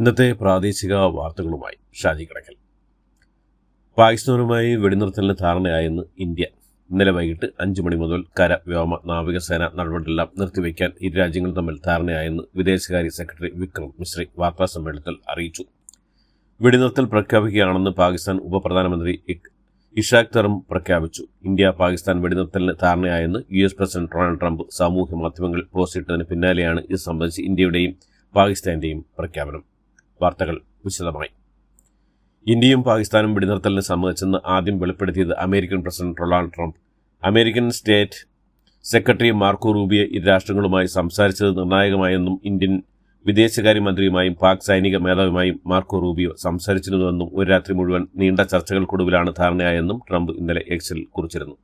ഇന്നത്തെ പ്രാദേശിക വാർത്തകളുമായി ഷാജി കടക്കൽ. പാകിസ്ഥാനുമായി വെടിനിർത്തലിന് ധാരണയായെന്ന് ഇന്ത്യ. ഇന്നലെ വൈകിട്ട് 5 മണി മുതൽ കര, വ്യോമ, നാവികസേന നടപടികളെല്ലാം നിർത്തിവെക്കാൻ ഇരു രാജ്യങ്ങൾ തമ്മിൽ ധാരണയായെന്ന് വിദേശകാര്യ സെക്രട്ടറി വിക്രം മിശ്രി വാർത്താസമ്മേളനത്തിൽ അറിയിച്ചു. വെടിനിർത്തൽ പ്രഖ്യാപിക്കുകയാണെന്ന് പാകിസ്ഥാൻ ഉപപ്രധാനമന്ത്രി ഇഷാഖ് തറും പ്രഖ്യാപിച്ചു. ഇന്ത്യ പാകിസ്ഥാൻ വെടിനിർത്തലിന് ധാരണയായെന്ന് US പ്രസിഡന്റ് ഡൊണാൾഡ് ട്രംപ് സാമൂഹ്യ മാധ്യമങ്ങളിൽ പോസ്റ്റ് ഇട്ടതിന് പിന്നാലെയാണ് ഇത് സംബന്ധിച്ച് ഇന്ത്യയുടെയും പാകിസ്ഥാന്റെയും പ്രഖ്യാപനം. വാർത്തകൾ വിശദമായി. ഇന്ത്യയും പാകിസ്ഥാനും വെടിനിർത്തലിന് സമ്മതിച്ചെന്ന് ആദ്യം വെളിപ്പെടുത്തിയത് American president Donald Trump. American state secretary Marco Rubio ഇരു രാഷ്ട്രങ്ങളുമായി സംസാരിച്ചത് നിർണായകമായെന്നും ഇന്ത്യൻ വിദേശകാര്യമന്ത്രിയുമായും പാക് സൈനിക മേധാവിയുമായും മാർക്കോ റൂബിയോ സംസാരിച്ചിരുന്നുവെന്നും ഒരു രാത്രി മുഴുവൻ നീണ്ട ചർച്ചകൾക്കൊടുവിലാണ് ധാരണയായെന്നും ട്രംപ് ഇന്നലെ എക്സിൽ കുറിച്ചിരുന്നു.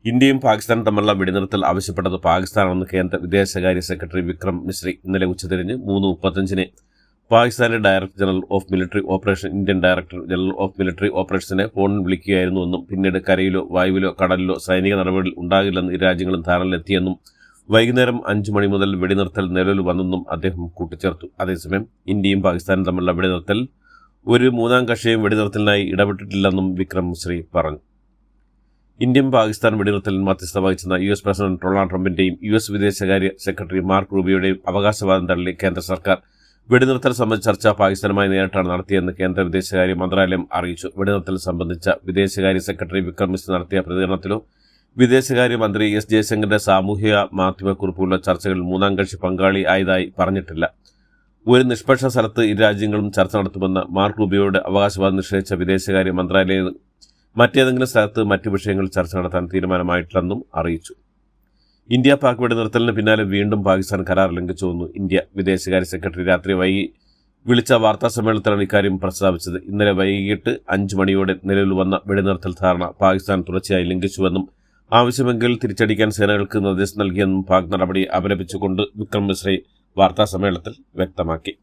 ഇന്ത്യയും പാകിസ്ഥാനും തമ്മിലുള്ള വെടിനിർത്തൽ ആവശ്യപ്പെട്ടത് പാകിസ്ഥാനാണെന്ന് കേന്ദ്ര വിദേശകാര്യ സെക്രട്ടറി വിക്രം മിശ്രി ഇന്നലെ ഉച്ചതിരിഞ്ഞ് 3:35 പാകിസ്ഥാന്റെ director general of military operation Indian director general of military ഓപ്പറേഷൻസിനെ ഫോണിൽ വിളിക്കുകയായിരുന്നുവെന്നും പിന്നീട് കരയിലോ വായുവിലോ കടലിലോ സൈനിക നടപടികൾ ഉണ്ടാകില്ലെന്ന് ഇരു രാജ്യങ്ങളും ധാരണയിലെത്തിയെന്നും വൈകുന്നേരം 5 മണി മുതൽ വെടിനിർത്തൽ നിലവിൽ വന്നെന്നും അദ്ദേഹം കൂട്ടിച്ചേർത്തു. അതേസമയം ഇന്ത്യയും പാകിസ്ഥാനും തമ്മിലുള്ള വെടിനിർത്തൽ ഒരു മൂന്നാം കക്ഷിയും വെടിനിർത്തലിനായി ഇടപെട്ടിട്ടില്ലെന്നും വിക്രം മിശ്രി പറഞ്ഞു. ഇന്ത്യൻ പാകിസ്ഥാൻ വെടിനിർത്തലിൽ മധ്യസ്ഥത വഹിച്ചെന്ന US പ്രസിഡന്റ് ഡൊണാൾഡ് ട്രംപിന്റെയും US വിദേശകാര്യ സെക്രട്ടറി മാർക്ക് റൂബിയോയുടെയും അവകാശവാദം തള്ളി കേന്ദ്ര സർക്കാർ. വെടിനിർത്തൽ സംബന്ധിച്ച ചർച്ച പാകിസ്ഥാനുമായി നേരിട്ടാണ് നടത്തിയെന്ന് കേന്ദ്ര വിദേശകാര്യ മന്ത്രാലയം അറിയിച്ചു. വെടിനിർത്തൽ സംബന്ധിച്ച വിദേശകാര്യ സെക്രട്ടറി വിക്രം മിശ്രി നടത്തിയ പ്രതികരണത്തിലോ വിദേശകാര്യമന്ത്രി S ജയശങ്കറിന്റെ സാമൂഹിക മാധ്യമക്കുറിപ്പുള്ള ചർച്ചകളിൽ മൂന്നാം കക്ഷി പങ്കാളി ആയതായി പറഞ്ഞിട്ടില്ല. ഒരു നിഷ്പക്ഷ സ്ഥലത്ത് ഇരു രാജ്യങ്ങളും ചർച്ച നടത്തുമെന്ന് മാർക്ക് റൂബിയോയുടെ അവകാശവാദം നിഷേധിച്ച വിദേശകാര്യ മന്ത്രാലയം മറ്റേതെങ്കിലും സ്ഥലത്ത് മറ്റു വിഷയങ്ങളിൽ ചർച്ച നടത്താൻ തീരുമാനമായിട്ടില്ലെന്നും അറിയിച്ചു. ഇന്ത്യ പാക് വെടിനിർത്തലിന് പിന്നാലെ വീണ്ടും പാകിസ്ഥാൻ കരാർ ലംഘിച്ചുവെന്ന് ഇന്ത്യ വിദേശകാര്യ സെക്രട്ടറി രാത്രി വൈകി വിളിച്ച വാർത്താ സമ്മേളനത്തിലാണ് ഇക്കാര്യം പ്രസ്താവിച്ചത്. ഇന്നലെ വൈകിട്ട് 5 മണിയോടെ നിലവിൽ വന്ന വെടിനിർത്തൽ ധാരണ പാകിസ്ഥാൻ തുടർച്ചയായി ലംഘിച്ചുവെന്നും ആവശ്യമെങ്കിൽ തിരിച്ചടിക്കാൻ സേനകൾക്ക് നിർദ്ദേശം നൽകിയെന്നും പാക് നടപടി അപലപിച്ചുകൊണ്ട് വിക്രം മിശ്രി വാർത്താ സമ്മേളനത്തിൽ വ്യക്തമാക്കി.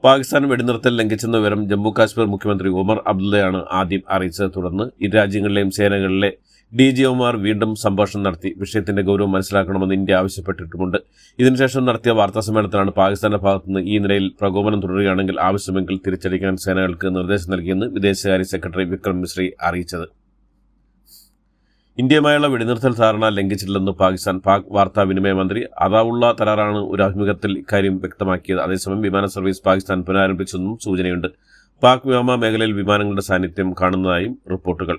പാകിസ്ഥാൻ വെടിനിർത്തൽ ലംഘിച്ചെന്ന വിവരം ജമ്മു കാശ്മീർ മുഖ്യമന്ത്രി ഉമർ അബ്ദുള്ളയാണ് ആദ്യം അറിയിച്ചത്. തുടർന്ന് ഇരു രാജ്യങ്ങളിലെയും സേനകളിലെ DGOമാർ വീണ്ടും സംഭാഷണം നടത്തി വിഷയത്തിന്റെ ഗൗരവം മനസ്സിലാക്കണമെന്ന് ഇന്ത്യ ആവശ്യപ്പെട്ടിട്ടുമുണ്ട്. ഇതിനുശേഷം നടത്തിയ വാർത്താ സമ്മേളനത്തിലാണ് പാകിസ്ഥാന്റെ ഭാഗത്തുനിന്ന് ഈ നിലയിൽ പ്രകോപനം തുടരുകയാണെങ്കിൽ ആവശ്യമെങ്കിൽ തിരിച്ചടിക്കാൻ സേനകൾക്ക് നിർദ്ദേശം നൽകിയെന്ന് വിദേശകാര്യ സെക്രട്ടറി വിക്രം മിശ്രി അറിയിച്ചത്. ഇന്ത്യയുമായുള്ള വെടിനിർത്തൽ ധാരണ ലംഘിച്ചിട്ടില്ലെന്ന് പാക് വാർത്താവിനിമയ മന്ത്രി അതാവുള്ള തരാറാണ് ഒരു അഭിമുഖത്തിൽ ഇക്കാര്യം വ്യക്തമാക്കിയത്. അതേസമയം വിമാന സർവീസ് പാകിസ്ഥാൻ പുനരാരംഭിച്ചെന്നും സൂചനയുണ്ട്. പാക് വ്യോമ മേഖലയിൽ വിമാനങ്ങളുടെ സാന്നിധ്യം കാണുന്നതായും റിപ്പോർട്ടുകൾ.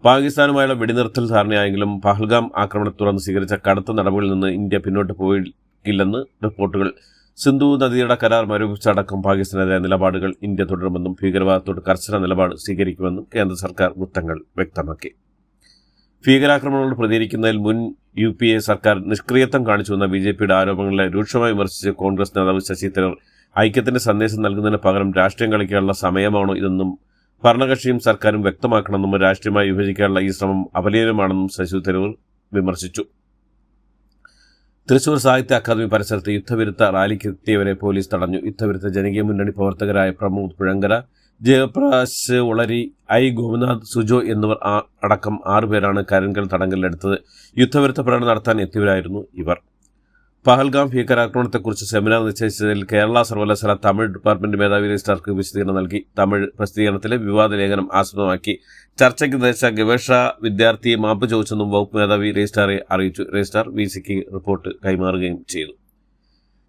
പാകിസ്ഥാനുമായുള്ള വെടിനിർത്തൽ ധാരണയായെങ്കിലും പഹൽഗാം ആക്രമണത്തെ തുടർന്ന് സ്വീകരിച്ച കടുത്ത നടപടികളിൽ നിന്ന് ഇന്ത്യ പിന്നോട്ട് പോയില്ലെന്ന് റിപ്പോർട്ടുകൾ. സിന്ധു നദിയുടെ കരാർ മരവിപ്പിച്ചടക്കം പാകിസ്ഥാനെതിരായ നിലപാടുകൾ ഇന്ത്യ തുടരുമെന്നും ഭീകരവാദത്തോട് കർശന നിലപാട് സ്വീകരിക്കുമെന്നും കേന്ദ്ര സർക്കാർ വൃത്തങ്ങൾ വ്യക്തമാക്കി. ഭീകരാക്രമണങ്ങളോട് പ്രതികരിക്കുന്നതിൽ മുൻ UPA സർക്കാർ നിഷ്ക്രിയത്വം കാണിച്ചുവെന്ന BJPയുടെ ആരോപണങ്ങളെ രൂക്ഷമായി വിമർശിച്ച് കോൺഗ്രസ് നേതാവ് ശശി തരൂർ ഐക്യത്തിന്റെ സന്ദേശം നൽകുന്നതിന് പകരം രാഷ്ട്രീയം കളിക്കാനുള്ള സമയമാണോ ഇതെന്നും ഭരണകക്ഷിയും സർക്കാരും വ്യക്തമാക്കണമെന്നും രാഷ്ട്രീയമായി വിഭജിക്കാനുള്ള ഈ ശ്രമം അപലപനീയമാണെന്നും ശശി തരൂർ വിമർശിച്ചു. തൃശൂർ സാഹിത്യ അക്കാദമി പരിസരത്ത് യുദ്ധവിരുദ്ധ റാലിക്കെത്തിയവരെ പോലീസ് തടഞ്ഞു. യുദ്ധവിരുദ്ധ ജനകീയ മുന്നണി പ്രവർത്തകരായ പ്രമോദ് പുഴങ്കര, ജയപ്രകാശ് ഉളരി, ഗോപിനാഥ്, സുജോ എന്നിവർ അടക്കം 6 പേരാണ് കരിങ്കൽ തടങ്കലിലെടുത്തത്. യുദ്ധവിരുദ്ധ പ്രകടനം നടത്താൻ എത്തിയവരായിരുന്നു ഇവർ. പഹൽഗാം ഭീകരാക്രമണത്തെക്കുറിച്ച് സെമിനാർ നിശ്ചയിച്ചതിൽ കേരള സർവകലാശാല തമിഴ് ഡിപ്പാർട്ട്മെന്റ് മേധാവി രജിസ്ട്രാർക്ക് വിശദീകരണം നൽകി. തമിഴ് പ്രസിദ്ധീകരണത്തിലെ വിവാദ ലേഖനം ആസ്പദമാക്കി ചർച്ചയ്ക്ക് നിർദ്ദേശിച്ച ഗവേഷക വിദ്യാർത്ഥി മാപ്പ് ചോദിച്ചെന്നും വകുപ്പ് മേധാവി രജിസ്ട്രാറെ അറിയിച്ചു. രജിസ്ട്രാർ VCക്ക് റിപ്പോർട്ട് കൈമാറുകയും ചെയ്തു.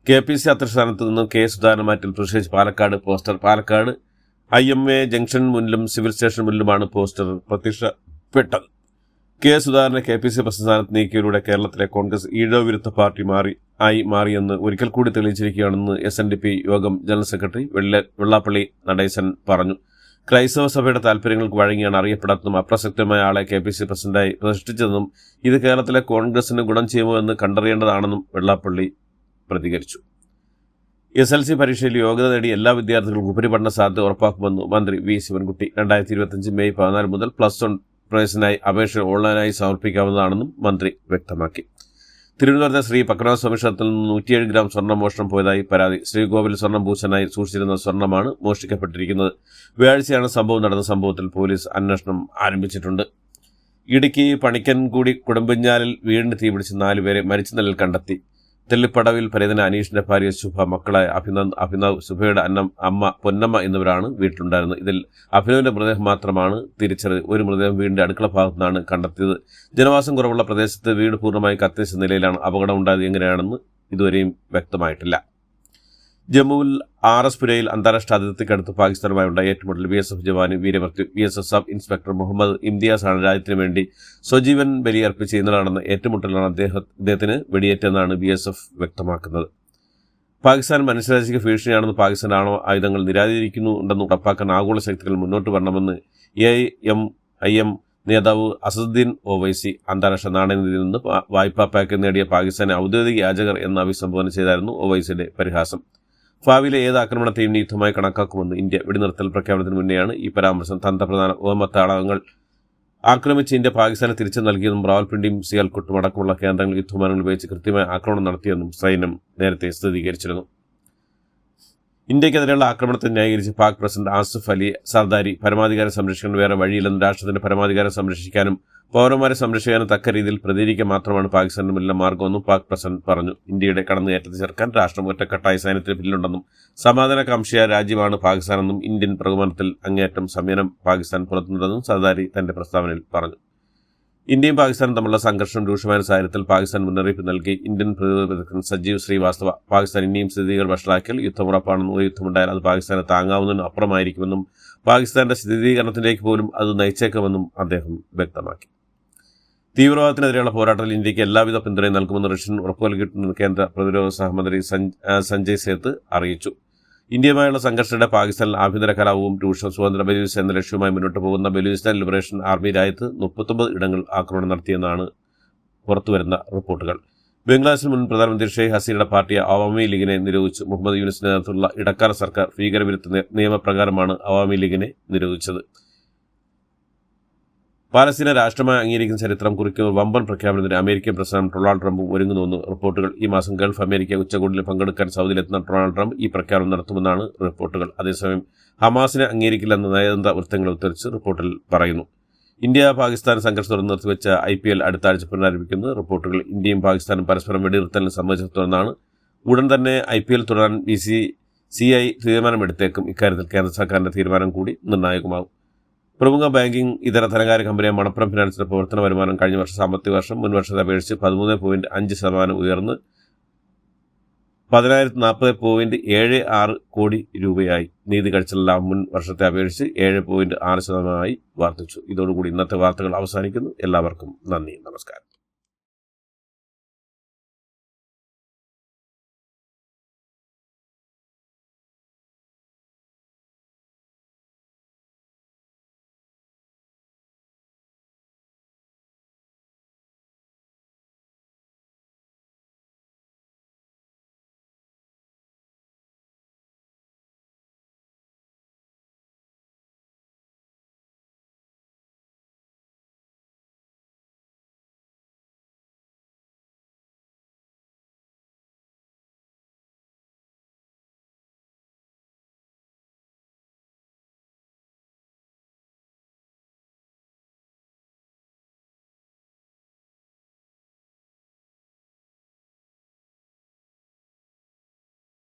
KPC അധ്യക്ഷ നിന്ന് K സുധാകരൻ മാറ്റിൽ പ്രതിഷേധിച്ച് Palakkad poster. Palakkad IMA junction മുന്നിലും സിവിൽ സ്റ്റേഷൻ മുന്നിലുമാണ് പോസ്റ്റർ പ്രത്യക്ഷപ്പെട്ടത്. K സുധാകരനെ KPC പ്രസിഡന്റ് സ്ഥാനത്ത് നീക്കിയതിലൂടെ കേരളത്തിലെ കോൺഗ്രസ് ഈഴവവിരുദ്ധ പാർട്ടി മാറിയെന്ന് ഒരിക്കൽ കൂടി തെളിയിച്ചിരിക്കുകയാണെന്ന് SNDP യോഗം ജനറൽ സെക്രട്ടറി വെള്ളാപ്പള്ളി നടേശൻ പറഞ്ഞു. ക്രൈസ്തവ സഭയുടെ താൽപര്യങ്ങൾക്ക് വഴങ്ങിയാണ് അറിയപ്പെടാത്തതും അപ്രസക്തമായ ആളെ KPC പ്രസിഡന്റായി പ്രതിഷ്ഠിച്ചതെന്നും ഇത് കേരളത്തിലെ കോൺഗ്രസിന് ഗുണം ചെയ്യുമോ എന്ന് കണ്ടറിയേണ്ടതാണെന്നും വെള്ളാപ്പള്ളി പ്രതികരിച്ചു. SLC പരീക്ഷയിൽ യോഗ്യത നേടി എല്ലാ വിദ്യാർത്ഥികൾക്കും ഉപരിപഠന സാധ്യത ഉറപ്പാക്കുമെന്ന് മന്ത്രി V ശിവൻകുട്ടി. 2025 മെയ് 14 മുതൽ +1 പ്രവേശനത്തിനായി അപേക്ഷ ഓൺലൈനായി സമർപ്പിക്കാവുന്നതാണെന്നും മന്ത്രി വ്യക്തമാക്കി. തിരുവനന്തപുരത്തെ ശ്രീ പത്മനാഭസ്വാമി ക്ഷേത്രത്തിൽ നിന്ന് 107 ഗ്രാം സ്വർണ്ണം മോഷണം പോയതായി പരാതി. ശ്രീകോവിൽ സ്വർണ്ണം പൂശനായി സൂക്ഷിച്ചിരുന്ന സ്വർണ്ണമാണ് മോഷ്ടിക്കപ്പെട്ടിരിക്കുന്നത്. വ്യാഴാഴ്ചയാണ് സംഭവം നടന്ന. സംഭവത്തിൽ പോലീസ് അന്വേഷണം ആരംഭിച്ചിട്ടുണ്ട്. ഇടുക്കി പണിക്കൻകുടി കുടമ്പഞ്ഞാലിൽ വീടിന് തീപിടിച്ച് 4 പേരെ മരിച്ച നിലയിൽ കണ്ടെത്തി. തെല്ലിപ്പടവിൽ പരേതന അനീഷിന്റെ ഭാര്യ ശുഭ, മക്കളായ അഭിനവ്, ശുഭയുടെ അമ്മ പൊന്നമ്മ എന്നിവരാണ് വീട്ടിലുണ്ടായിരുന്നത്. ഇതിൽ അഭിനവിന്റെ മൃതദേഹം മാത്രമാണ് തിരിച്ചറിയത്. ഒരു മൃതദേഹം വീടിന്റെ അടുക്കള ഭാഗത്തു നിന്നാണ് കണ്ടെത്തിയത്. ജനവാസം കുറവുള്ള പ്രദേശത്ത് വീട് പൂർണ്ണമായി കത്തിച്ച നിലയിലാണ്. അപകടം ഉണ്ടായത് എങ്ങനെയാണെന്ന് ഇതുവരെയും വ്യക്തമായിട്ടില്ല. ജമ്മുവിൽ RS പുരയിൽ അന്താരാഷ്ട്ര അതിർത്തിക്കടുത്ത് പാകിസ്ഥാനുമായി ഉണ്ടായ ഏറ്റുമുട്ടൽ BSF ജവാന് വീരമൃത്യു. BSF സബ് ഇൻസ്പെക്ടർ മുഹമ്മദ് ഇംതിയാസാണ് രാജ്യത്തിന് വേണ്ടി സ്വജീവൻ ബലിയർപ്പിച്ച് ഇന്നലെ നടന്ന ഏറ്റുമുട്ടലാണ് അദ്ദേഹത്തിന് വെടിയേറ്റെന്നാണ് BSF വ്യക്തമാക്കുന്നത്. പാകിസ്ഥാൻ മനുഷ്യരാശിക്ക് ഭീഷണിയാണെന്ന് പാകിസ്ഥാൻ ആയുധങ്ങൾ നിരാകരിക്കുന്നുണ്ടെന്ന് ഉറപ്പാക്കാൻ ആഗോള ശക്തികൾ മുന്നോട്ട് വരണമെന്ന് AIM നേതാവ് അസദുദ്ദീൻ ഒവൈസി അന്താരാഷ്ട്ര നാണയനിധിയിൽ നിന്ന് വായ്പാ പാക്കേജ് നേടിയ പാകിസ്ഥാനെ ഔദ്യോഗിക യാചകർ എന്ന് അഭിസംബോധന ചെയ്തായിരുന്നു ഒവൈസിയുടെ പരിഹാസം. ഭാവിയിലെ ഏത് ആക്രമണത്തെയും യുദ്ധമായി കണക്കാക്കുമെന്ന് ഇന്ത്യ. വെടിനിർത്തൽ പ്രഖ്യാപനത്തിന് മുന്നെയാണ് ഈ പരാമർശം. തന്ത്രപ്രധാന വ്യോമത്താവളങ്ങൾ ആക്രമിച്ച് ഇന്ത്യ പാകിസ്ഥാനെ തിരിച്ചു നൽകിയെന്നും റാവൽപിണ്ടിയും സിയാൽക്കോട്ടും അടക്കമുള്ള കേന്ദ്രങ്ങൾ യുദ്ധവിമാനങ്ങൾ ഉപയോഗിച്ച് കൃത്യമായ ആക്രമണം നടത്തിയെന്നും സൈന്യം നേരത്തെ സ്ഥിരീകരിച്ചിരുന്നു. ഇന്ത്യക്കെതിരെയുള്ള ആക്രമണത്തെ ന്യായീകരിച്ച് പാക് പ്രസിഡന്റ് ആസിഫ് അലി സർദാരി പരമാധികാരം സംരക്ഷിക്കാൻ വേറെ വഴിയില്ലെന്നും രാഷ്ട്രത്തിന്റെ പരമാധികാരം സംരക്ഷിക്കാനും പൗരന്മാരെ സംരക്ഷിക്കാനും തക്ക രീതിയിൽ പ്രതികരിക്കാൻ മാത്രമാണ് പാകിസ്ഥാന്റെ മുന്നിലെ മാർഗമെന്നും പാക് പ്രസിഡന്റ് പറഞ്ഞു. ഇന്ത്യയുടെ കടന്നുകയറ്റത്തെ ചെറുക്കാൻ രാഷ്ട്രം ഒറ്റക്കെട്ടായി സൈന്യത്തിന് പിന്നിലുണ്ടെന്നും സമാധാനകാംക്ഷിയായ രാജ്യമാണ് പാകിസ്ഥാനെന്നും ഇന്ത്യൻ പ്രകമ്പനത്തിൽ അങ്ങേയറ്റം സംയമനം പാകിസ്ഥാൻ പുലർത്തുന്നുണ്ടെന്നും സർദാരി തന്റെ പ്രസ്താവനയിൽ പറഞ്ഞു. ഇന്ത്യയും പാകിസ്ഥാനും തമ്മിലുള്ള സംഘർഷം രൂക്ഷമായ സാഹചര്യത്തിൽ പാകിസ്ഥാൻ മുന്നറിയിപ്പ് നൽകി. ഇന്ത്യൻ പ്രതിരോധ വിദഗ്ധൻ സജീവ് ശ്രീവാസ്തവ പാകിസ്ഥാൻ ഇനിയും സ്ഥിതിഗതികൾ വഷളാക്കിയാൽ യുദ്ധം ഉറപ്പാണെന്നും ഒരു യുദ്ധമുണ്ടായാൽ അത് പാകിസ്ഥാനെ താങ്ങാവുന്നതിന് അപ്പുറമായിരിക്കുമെന്നും പാകിസ്ഥാന്റെ സ്ഥിരീകരണത്തിലേക്ക് പോലും അത് നയിച്ചേക്കുമെന്നും അദ്ദേഹം വ്യക്തമാക്കി. തീവ്രവാദത്തിനെതിരെയുള്ള പോരാട്ടത്തിൽ ഇന്ത്യക്ക് എല്ലാവിധ പിന്തുണയും നൽകുമെന്ന് റഷ്യൻ ഉറപ്പു നൽകിയിട്ടുണ്ടെന്ന് കേന്ദ്ര പ്രതിരോധ സഹമന്ത്രി സഞ്ജയ് സേത്ത് അറിയിച്ചു. ഇന്ത്യയുമായുള്ള സംഘർഷത്തിനിടെ പാകിസ്ഥാനിൽ ആഭ്യന്തര കലാപവും രൂക്ഷം. സ്വതന്ത്ര ബലൂചിസ്ഥാൻ എന്ന ലക്ഷ്യവുമായി മുന്നോട്ട് പോകുന്ന ബലൂചിസ്ഥാൻ ലിബറേഷൻ ആർമി രാജ്യത്ത് 39 ഇടങ്ങൾ ആക്രമണം നടത്തിയെന്നാണ് പുറത്തുവരുന്ന റിപ്പോർട്ടുകൾ. ബംഗ്ലാദേശിൽ മുൻ പ്രധാനമന്ത്രി ഷെയ്ഖ് ഹസീനയുടെ പാർട്ടി അവാമി ലീഗിനെ നിരോധിച്ചു. മുഹമ്മദ് യൂനിസിന്റെ നേതൃത്വത്തിലുള്ള ഇടക്കാല സർക്കാർ ഭീകരവിരുദ്ധ നിയമപ്രകാരമാണ് അവാമി ലീഗിനെ നിരോധിച്ചത്. പാലസ്തീനെ രാഷ്ട്രമായി അംഗീകരിക്കുന്ന ചരിത്രം കുറിക്കുന്ന വമ്പൻ പ്രഖ്യാപനത്തിന് അമേരിക്കൻ പ്രസിഡന്റ് ഡൊണാൾഡ് ട്രംപും ഒരുങ്ങുന്നുവെന്ന് റിപ്പോർട്ടുകൾ. ഈ മാസം ഗൾഫ് അമേരിക്ക ഉച്ചകോടിയിൽ പങ്കെടുക്കാൻ സൗദിയിലെത്തുന്ന ഡൊണാൾഡ് ട്രംപ് ഈ പ്രഖ്യാപനം നടത്തുമെന്നാണ് റിപ്പോർട്ടുകൾ. അതേസമയം ഹമാസിനെ അംഗീകരിക്കില്ലെന്ന് നയതന്ത്ര വൃത്തങ്ങളെ ഉദ്ധരിച്ച് റിപ്പോർട്ടിൽ പറയുന്നു. ഇന്ത്യ പാകിസ്ഥാൻ സംഘർഷം തുടർന്ന് നിർത്തിവെച്ച IPL അടുത്ത ആഴ്ച പുനരാരംഭിക്കുന്ന റിപ്പോർട്ടുകൾ. ഇന്ത്യയും പാകിസ്ഥാനും പരസ്പരം വെടിനിർത്തലിന് സമ്മതിച്ചിടത്തോന്നാണ്. ഉടൻ തന്നെ IPL തുടരാൻ BCCI തീരുമാനമെടുത്തേക്കും. ഇക്കാര്യത്തിൽ കേന്ദ്ര സർക്കാരിന്റെ തീരുമാനം കൂടി നിർണായകമാകും. പ്രമുഖ ബാങ്കിംഗ് ഇതര ധനകാര്യ കമ്പനിയായ മണപ്പുറം ഫിനാൻസിന്റെ പ്രവർത്തന വരുമാനം കഴിഞ്ഞ വർഷം സാമ്പത്തിക വർഷം മുൻ വർഷത്തെ അപേക്ഷിച്ച് 13.5% ഉയർന്ന് 10,040.76 കോടി രൂപയായി. നീതി കഴ്ചലെല്ലാം മുൻ വർഷത്തെ അപേക്ഷിച്ച് 7.6% വർദ്ധിച്ചു. ഇതോടുകൂടി ഇന്നത്തെ വാർത്തകൾ അവസാനിക്കുന്നു. എല്ലാവർക്കും നന്ദി, നമസ്കാരം.